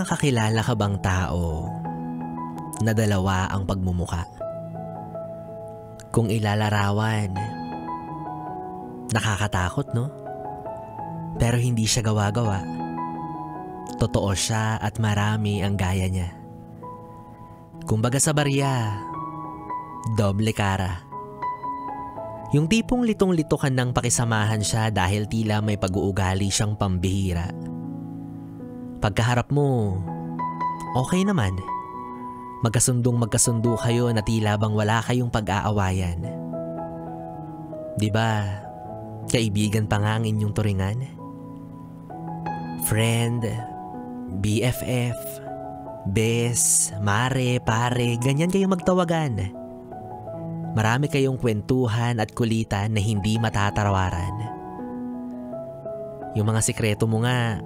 nakakilala ka bang tao na dalawa ang pagmumuka? Kung ilalarawan, nakakatakot, no? Pero hindi siya gawa-gawa. Totoo siya at marami ang gaya niya. Kumbaga sa barya, doble cara. Yung tipong litong-lito ka nang pakisamahan siya dahil tila may pag-uugali siyang pambihira. Pagkaharap mo, okay naman. Magkasundo kayo na tila bang wala kayong pag-aawayan. Diba, kaibigan pa nga ang inyong turingan? Friend, BFF, bes, mare, pare, ganyan kayo magtawagan. Marami kayong kwentuhan at kulitan na hindi matatarawaran. Yung mga sikreto mo nga,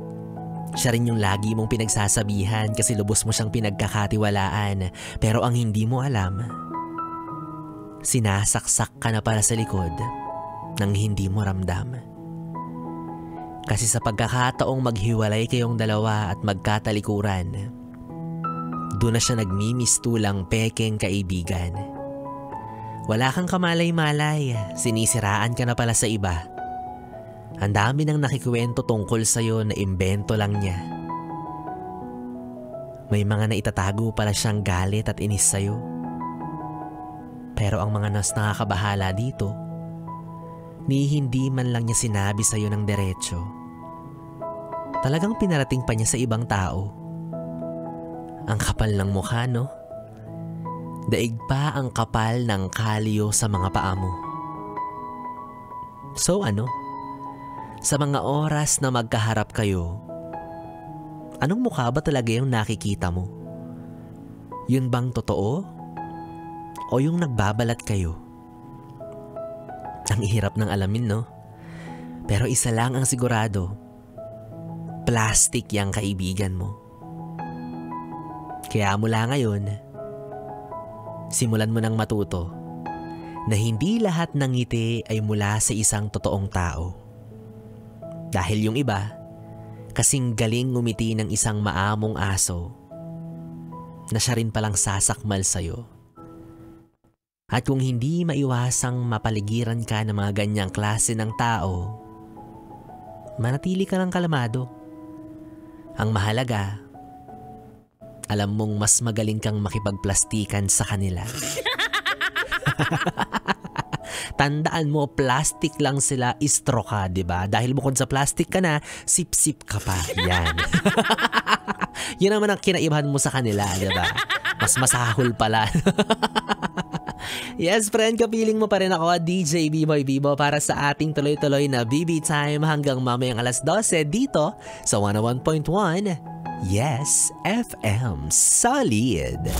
siya rin yung lagi mong pinagsasabihan kasi lubos mo siyang pinagkakatiwalaan. Pero ang hindi mo alam, sinasaksak ka na pala sa likod nang hindi mo ramdam. Kasi sa pagkakataong maghiwalay kayong dalawa at magkatalikuran, doon na siya nagmimistulang pekeng kaibigan. Wala kang kamalay-malay, sinisiraan ka na pala sa iba. Ang dami nang nakikwento tungkol sa'yo na imbento lang niya. May mga naitatago pala siyang galit at inis sa'yo. Pero ang mga nakakabahala dito, ni hindi man lang niya sinabi sa'yo ng diretso. Talagang pinarating pa niya sa ibang tao. Ang kapal ng mukha, no? Daig pa ang kapal ng kalyo sa mga paa mo. So ano? Sa mga oras na magkaharap kayo, anong mukha ba talaga yung nakikita mo? Yun bang totoo? O yung nagbabalat kayo? Ang hirap ng alamin, no? Pero isa lang ang sigurado, plastic yung kaibigan mo. Kaya mula ngayon, simulan mo nang matuto na hindi lahat ng ngiti ay mula sa isang totoong tao. Dahil yung iba, kasing galing ngumiti ng isang maamong aso na siya rin palang sasakmal sa'yo. At kung hindi maiwasang mapaligiran ka ng mga ganyang klase ng tao, manatili ka lang kalamado. Ang mahalaga, alam mong mas magaling kang makipagplastikan sa kanila. Tandaan mo, plastic lang sila, istro ka, diba? Dahil bukod sa plastic ka na, sip-sip ka pa. Yan. Yun naman ang kinaibahan mo sa kanila, diba? Mas masahol pala. Yes, friend, kapiling mo pa rin ako, DJ B-Boy Bibo, para sa ating tuloy-tuloy na BB Time hanggang mamayang alas 12 dito sa 101.1 Yes FM Solid.